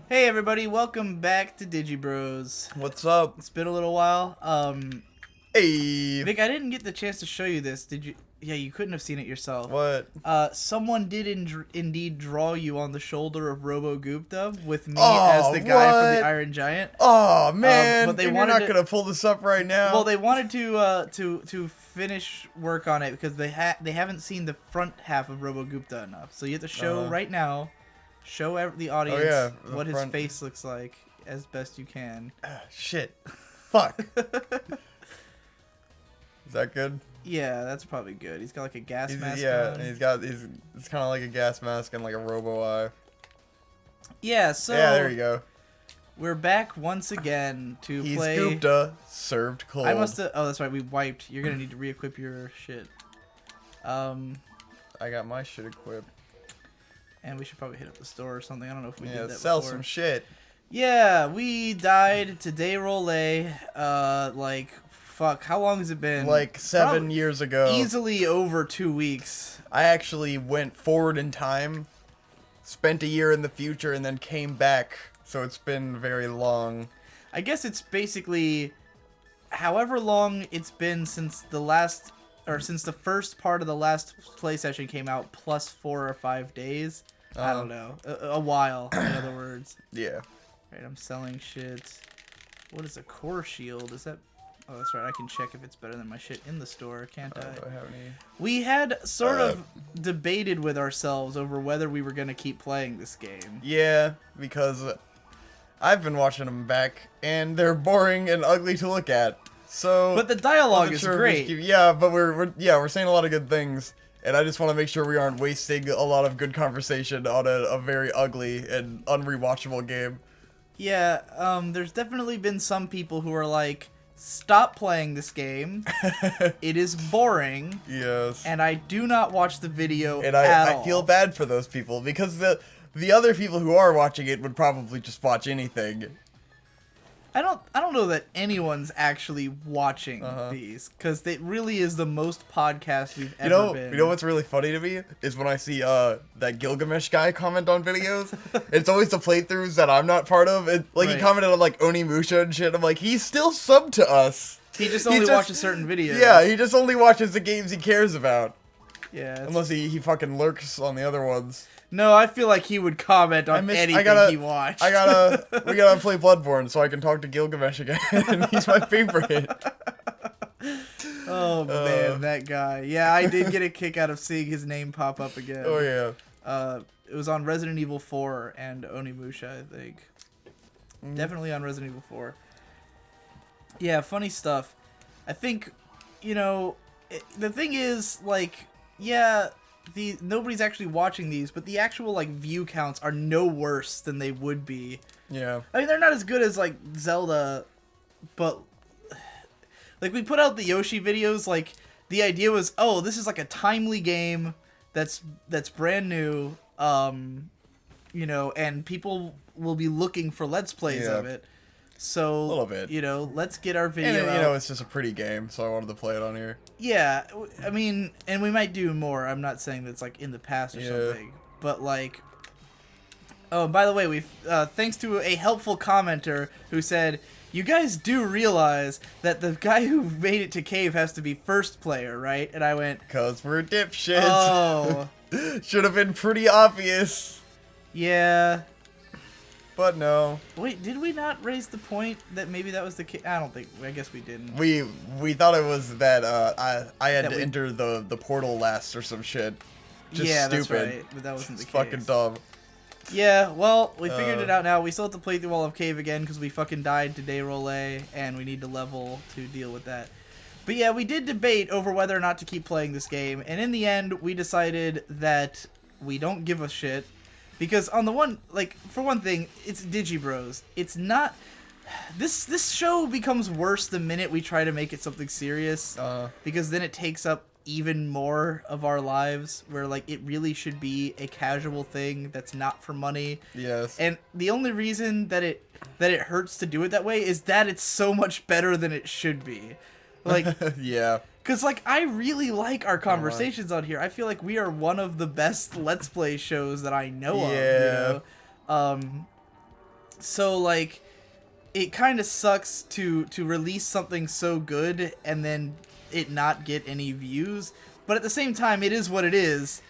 Hey everybody, welcome back to Digi Bros. What's up? It's been a little while. Hey. Vic, I didn't get the chance to show you this. Did you? Yeah, you couldn't have seen it yourself. What? Someone did indeed draw you on the shoulder of Robo Gupta with me as the guy from the Iron Giant. Oh man! But you're not gonna pull this up right now. Well, they wanted to finish work on it because they haven't seen the front half of Robo Gupta enough. So you have to show right now. Show the audience what his face looks like as best you can. Shit. Fuck. Is that good? Yeah, that's probably good. He's got like a gas mask on. It's kind of like a gas mask and like a robo eye. Yeah, so yeah, there you go. We're back once again to play. He's Gupta, served cold. I must have. Oh, that's right. We wiped. You're gonna need to re-equip your shit. I got my shit equipped. And we should probably hit up the store or something. I don't know if we did that sell before. some shit. Yeah, we died to Dayrole. Like, fuck, how long has it been? Like 7 years ago. Easily over 2 weeks. I actually went forward in time, spent a year in the future, and then came back. So it's been very long. I guess it's basically however long it's been since the last... Or since the first part of the last play session came out, plus 4 or 5 days. I don't know. A while, in other words. Yeah. Right, I'm selling shit. What is a core shield? Is that... Oh, that's right. I can check if it's better than my shit in the store, can't I? Do I have any? We had sort of debated with ourselves over whether we were going to keep playing this game. Yeah, because I've been watching them back, and they're boring and ugly to look at. So, but the dialogue is great. Yeah, but we're saying a lot of good things, and I just want to make sure we aren't wasting a lot of good conversation on a very ugly and unrewatchable game. Yeah, there's definitely been some people who are like, stop playing this game. It is boring. Yes. And I do not watch the video and at all. I feel bad for those people because the other people who are watching it would probably just watch anything. I don't know that anyone's actually watching these, because it really is the most podcast we've ever been. You know what's really funny to me is when I see that Gilgamesh guy comment on videos. It's always the playthroughs that I'm not part of. He commented on like Onimusha and shit. I'm like, he's still subbed to us. He just only watches certain videos. Yeah, he just only watches the games he cares about. Yeah. Unless he fucking lurks on the other ones. No, I feel like he would comment on anything he watched. we gotta play Bloodborne so I can talk to Gilgamesh again. He's my favorite. Oh man, that guy. Yeah, I did get a kick out of seeing his name pop up again. Oh yeah. It was on Resident Evil 4 and Onimusha, I think. Definitely on Resident Evil 4. Yeah, funny stuff. I think, the thing is, like, yeah, nobody's actually watching these, but the actual like view counts are no worse than they would be. Yeah. I mean, they're not as good as like Zelda, but like we put out the Yoshi videos, like the idea was, oh, this is like a timely game that's brand new, and people will be looking for Let's Plays of it. So, a little bit. Let's get our video out. It's just a pretty game, so I wanted to play it on here. Yeah, I mean, and we might do more. I'm not saying that's like in the past or something, but like, oh, by the way, we thanks to a helpful commenter who said, you guys do realize that the guy who made it to cave has to be first player, right? And I went, 'cause we're dipshits. Oh. Should have been pretty obvious. Yeah. But no. Wait, did we not raise the point that maybe that was the case? I don't think. I guess we didn't. We thought it was that I had to enter the portal last or some shit. Just stupid. That's right. But that wasn't the case. Fucking dumb. Yeah, well, we figured it out now. We still have to play through all of Cave again because we fucking died to Dayrole, and we need to level to deal with that. But yeah, we did debate over whether or not to keep playing this game, and in the end, we decided that we don't give a shit. Because on the for one thing, it's Digi Bros. It's not... This show becomes worse the minute we try to make it something serious. Because then it takes up even more of our lives, where like it really should be a casual thing that's not for money. Yes. And the only reason that it hurts to do it that way is that it's so much better than it should be. Like, yeah. Because, like, I really like our conversations on here. I feel like we are one of the best Let's Play shows that I know of, you know? So, like, it kind of sucks to release something so good and then it not get any views. But at the same time, it is what it is.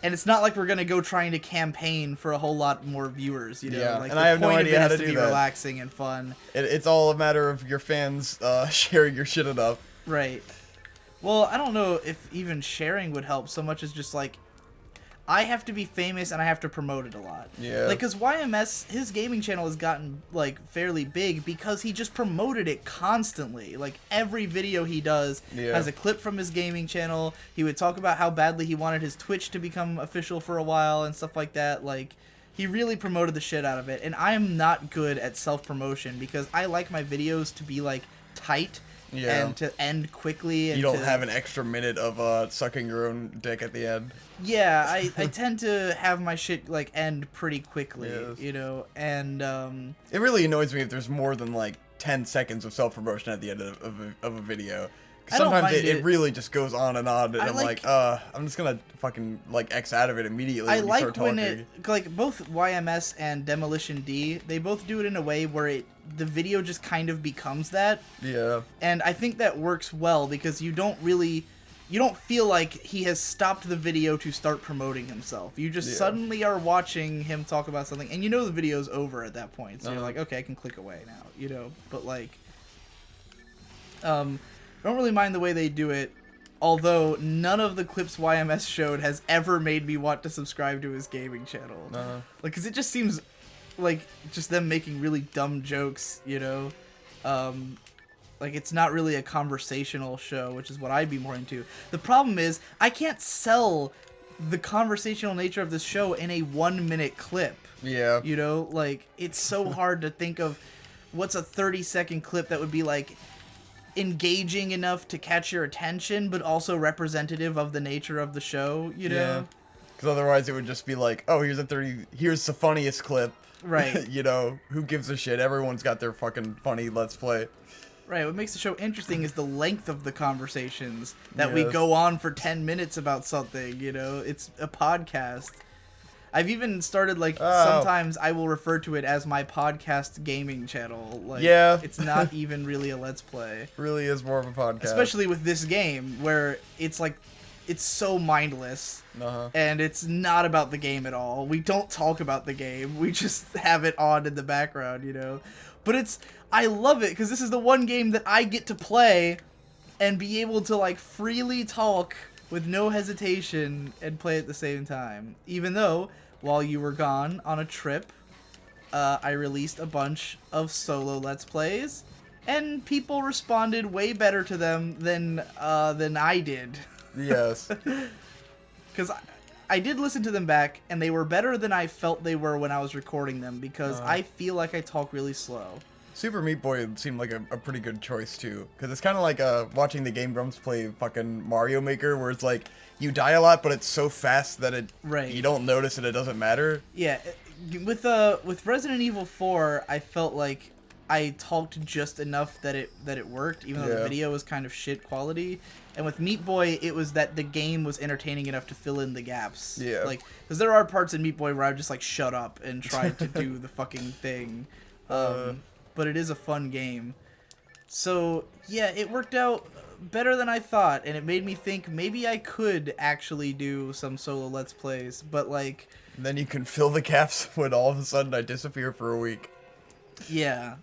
And it's not like we're gonna go trying to campaign for a whole lot more viewers, you know. Yeah, like, and the I have no point idea of how it to is do be that. relaxing and fun. It's all a matter of your fans sharing your shit enough. Right. Well, I don't know if even sharing would help so much as just like I have to be famous and I have to promote it a lot. Yeah. Like, cause YMS, his gaming channel has gotten like fairly big because he just promoted it constantly. Like every video he does has a clip from his gaming channel. He would talk about how badly he wanted his Twitch to become official for a while and stuff like that. Like, he really promoted the shit out of it. And I am not good at self-promotion because I like my videos to be like tight. Yeah. And to end quickly. And you don't have an extra minute of sucking your own dick at the end. Yeah, I tend to have my shit like end pretty quickly, Yes. you know, and It really annoys me if there's more than like 10 seconds of self-promotion at the end of a video. 'Cause I don't sometimes mind it really just goes on, and I'm like, I'm just gonna fucking like X out of it immediately. I when you like start when talking. it, like, both YMS and Demolition D, they both do it in a way where the video just kind of becomes that. Yeah. And I think that works well because you don't feel like he has stopped the video to start promoting himself. You just suddenly are watching him talk about something, and you know the video's over at that point. So you're like, okay, I can click away now, you know. But like, I don't really mind the way they do it. Although none of the clips YMS showed has ever made me want to subscribe to his gaming channel. Like, cause it just seems like just them making really dumb jokes, you know. Like, it's not really a conversational show, which is what I'd be more into. The problem is, I can't sell the conversational nature of this show in a 1-minute clip. Yeah. You know, like, it's so hard to think of what's a 30-second clip that would be, like, engaging enough to catch your attention, but also representative of the nature of the show, you know? Yeah. Because otherwise it would just be like, oh, here's the funniest clip. Right. You know, who gives a shit? Everyone's got their fucking funny Let's Play. Right, what makes the show interesting is the length of the conversations, that we go on for 10 minutes about something, you know? It's a podcast. I've even started, like, sometimes I will refer to it as my podcast gaming channel. Like, it's not even really a Let's Play. Really is more of a podcast. Especially with this game, where it's, like, it's so mindless, and it's not about the game at all. We don't talk about the game. We just have it on in the background, you know? But I love it, because this is the one game that I get to play and be able to, like, freely talk with no hesitation and play at the same time. Even though, while you were gone on a trip, I released a bunch of solo Let's Plays, and people responded way better to them than I did. Yes. Because I did listen to them back, and they were better than I felt they were when I was recording them, because I feel like I talk really slow. Super Meat Boy seemed like a pretty good choice, too. Because it's kind of like watching the Game Grumps play fucking Mario Maker, where it's like, you die a lot, but it's so fast that you don't notice and it doesn't matter. Yeah, with Resident Evil 4, I felt like I talked just enough that it worked, even though the video was kind of shit quality. And with Meat Boy, it was that the game was entertaining enough to fill in the gaps. Yeah. Like, because there are parts in Meat Boy where I just, like, shut up and tried to do the fucking thing. But it is a fun game. So, yeah, it worked out better than I thought, and it made me think maybe I could actually do some solo Let's Plays, but, like... And then you can fill the gaps when all of a sudden I disappear for a week. Yeah.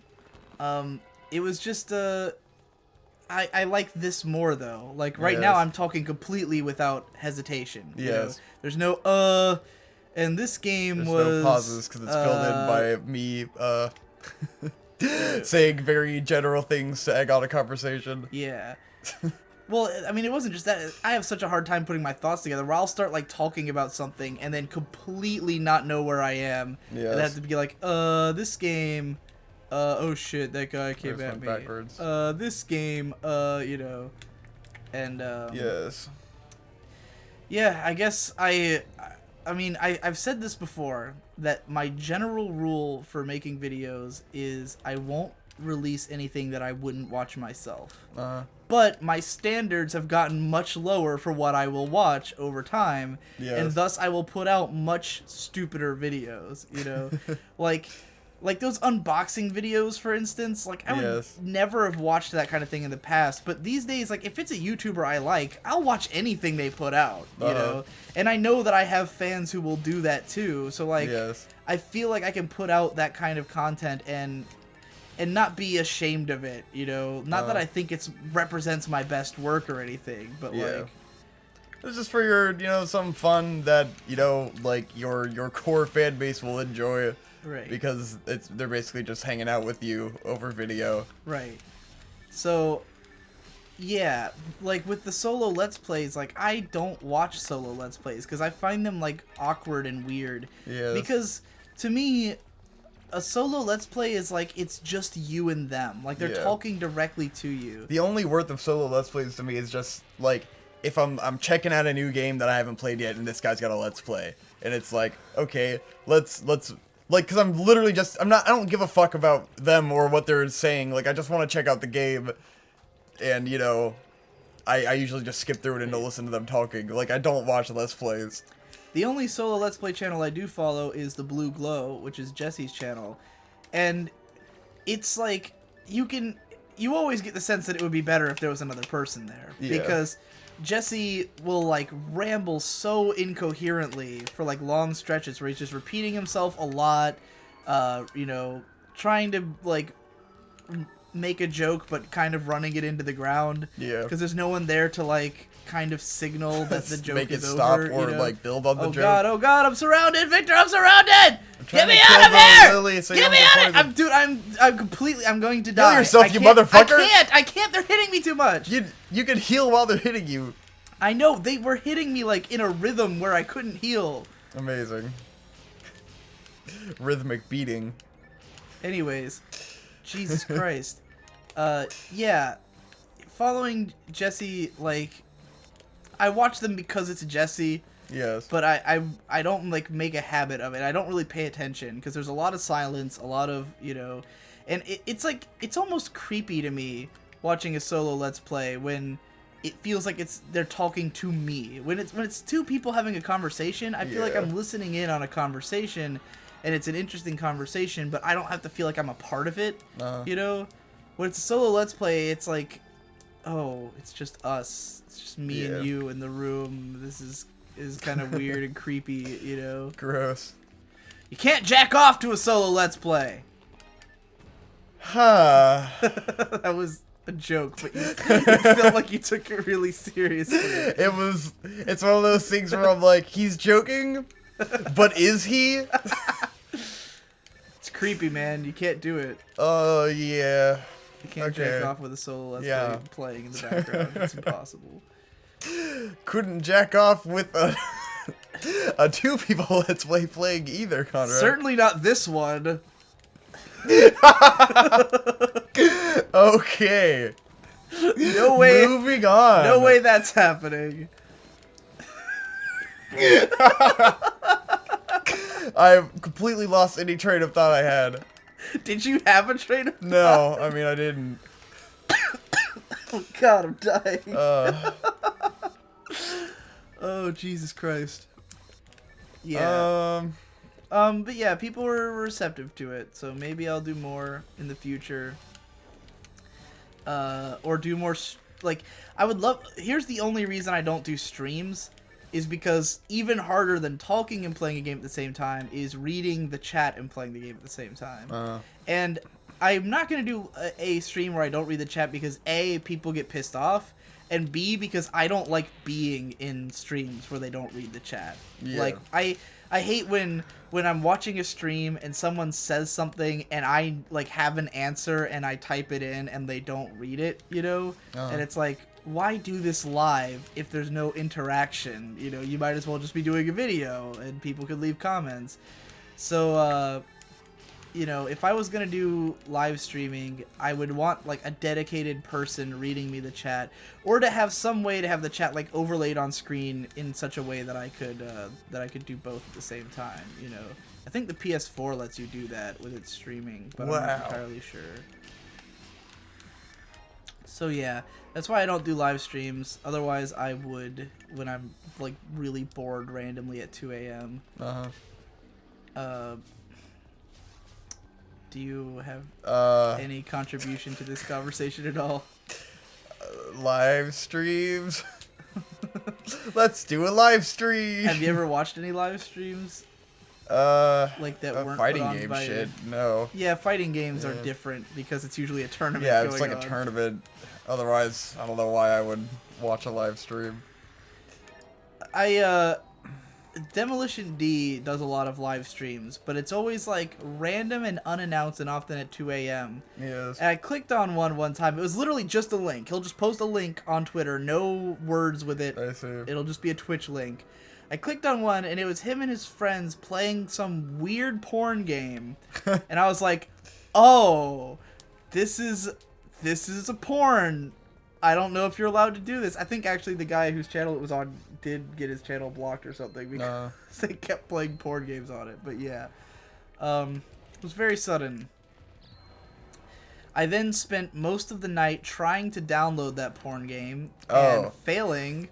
It was just, I like this more, though. Like, right now I'm talking completely without hesitation. Yes. You know? There's no, and this game There's no pauses, because it's filled in by me, saying very general things to egg on a conversation. Yeah. Well, I mean, it wasn't just that. I have such a hard time putting my thoughts together, where I'll start, like, talking about something and then completely not know where I am. Yes. And I have to be like, this game, oh shit, that guy came at me. Backwards. This game, you know, and, Yes. Yeah, I guess I mean, I've said this before, that my general rule for making videos is I won't release anything that I wouldn't watch myself. But my standards have gotten much lower for what I will watch over time, and thus I will put out much stupider videos, you know? Like, like those unboxing videos, for instance, like I would never have watched that kind of thing in the past. But these days, like if it's a YouTuber I like, I'll watch anything they put out, you know? And I know that I have fans who will do that too. So like, I feel like I can put out that kind of content and not be ashamed of it, you know? Not that I think it represents my best work or anything, but like... It's just for your, you know, some fun that, you know, like your core fan base will enjoy. Right. Because they're basically just hanging out with you over video. Right. So, yeah, like with the solo Let's Plays, like I don't watch solo Let's Plays because I find them like awkward and weird. Yeah. Because to me, a solo Let's Play is like it's just you and them. Like they're talking directly to you. The only worth of solo Let's Plays to me is just like if I'm checking out a new game that I haven't played yet and this guy's got a Let's Play and it's like, okay, let's like, cause I'm literally just, I don't give a fuck about them or what they're saying. Like, I just want to check out the game, and you know, I usually just skip through it and don't listen to them talking. Like, I don't watch Let's Plays. The only solo Let's Play channel I do follow is the Blue Glow, which is Jesse's channel, and it's like you always get the sense that it would be better if there was another person there because Jesse will like ramble so incoherently for like long stretches where he's just repeating himself a lot, you know, trying to like make a joke but kind of running it into the ground. Yeah. Because there's no one there to like kind of signal that the joke make is it stop over. Or you know? like build on the joke. Oh god, I'm surrounded, Victor, I'm surrounded! Get me out of here! Lily, so get me out of here! I'm going to die. Heal yourself, you motherfucker! I can't, they're hitting me too much! You can heal while they're hitting you. I know, they were hitting me like in a rhythm where I couldn't heal. Amazing. Rhythmic beating. Anyways, Jesus Christ. Yeah, following Jesse, like, I watch them because it's Jesse. Yes. But I don't like make a habit of it. I don't really pay attention because there's a lot of silence, a lot of, you know, and it's like it's almost creepy to me watching a solo Let's Play when it feels like they're talking to me. When it's two people having a conversation, I feel like I'm listening in on a conversation and it's an interesting conversation, but I don't have to feel like I'm a part of it. You know? When it's a solo Let's Play, it's like, oh, it's just us. It's just me and you in the room. This is kind of weird and creepy, you know? Gross. You can't jack off to a solo Let's Play. Huh. That was a joke, but you felt like you took it really seriously. It's one of those things where I'm like, he's joking, but is he? It's creepy, man. You can't do it. Oh, yeah. You can't jack off with a solo Let's Play playing in the background. It's impossible. Couldn't jack off with a two people Let's Play playing either, Conrad. Certainly not this one. Okay. No way. Moving on. No way that's happening. I've completely lost any train of thought I had. Did you have a train of thought? No, I mean I didn't. Oh god, I'm dying. Oh, Jesus Christ. Yeah. But yeah, people were receptive to it, so maybe I'll do more in the future. Or do more, like, I would love, here's the only reason I don't do streams, is because even harder than talking and playing a game at the same time is reading the chat and playing the game at the same time. And I'm not going to do a stream where I don't read the chat because A, people get pissed off, and B, because I don't like being in streams where they don't read the chat. Yeah. Like, I hate when I'm watching a stream and someone says something and I, like, have an answer and I type it in and they don't read it, you know? And it's like, why do this live if there's no interaction? You know, you might as well just be doing a video and people could leave comments. So, you know, if I was going to do live streaming, I would want, like, a dedicated person reading me the chat, or to have some way to have the chat, like, overlaid on screen in such a way that I could do both at the same time, you know. I think the PS4 lets you do that with its streaming, but I'm not entirely sure. So, yeah, that's why I don't do live streams. Otherwise, I would when I'm, like, really bored randomly at 2 a.m. Do you have any contribution to this conversation at all? Live streams. Let's do a live stream. Have you ever watched any live streams? Like that weren't fighting put on game by shit. No. Yeah, fighting games are different because it's usually a tournament. Yeah, it's going like on. a tournament. Otherwise, I don't know why I would watch a live stream. Demolition D does a lot of live streams, but it's always like random and unannounced and often at 2 a.m. Yes. And I clicked on one time. It was literally just a link. He'll just post a link on Twitter, no words with it. I see. It'll just be a Twitch link. I clicked on one, and it was him and his friends playing some weird porn game. And I was like, oh, this is a porn. I don't know if you're allowed to do this. I think actually the guy whose channel it was on did get his channel blocked or something because they kept playing porn games on it. But yeah, it was very sudden. I then spent most of the night trying to download that porn game and failing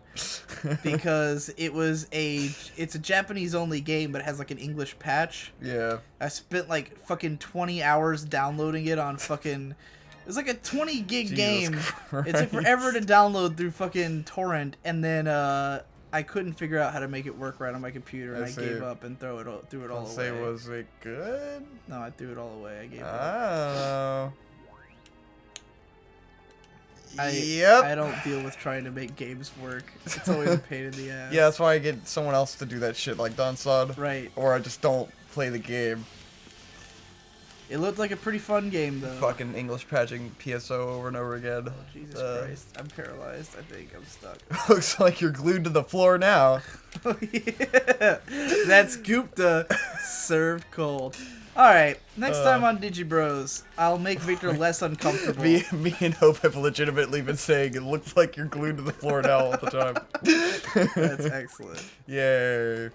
because it's a Japanese only game but it has like an English patch. Yeah. I spent like fucking 20 hours downloading it on fucking... It was like a 20 gig game. Christ. It took forever to download through fucking torrent, and then I couldn't figure out how to make it work right on my computer, and I gave up and threw it all away. Was it good? No, I threw it all away. I gave up. Oh. I don't deal with trying to make games work. It's always a pain in the ass. Yeah, that's why I get someone else to do that shit like Don Sod. Right. Or I just don't play the game. It looked like a pretty fun game, though. Fucking English patching PSO over and over again. Oh, Jesus Christ. I'm paralyzed. I think I'm stuck. Looks like you're glued to the floor now. Oh, yeah. That's Gupta served cold. Alright, next time on Digi Bros, I'll make Victor less uncomfortable. Me and Hope have legitimately been saying it looks like you're glued to the floor now all the time. That's excellent. Yay.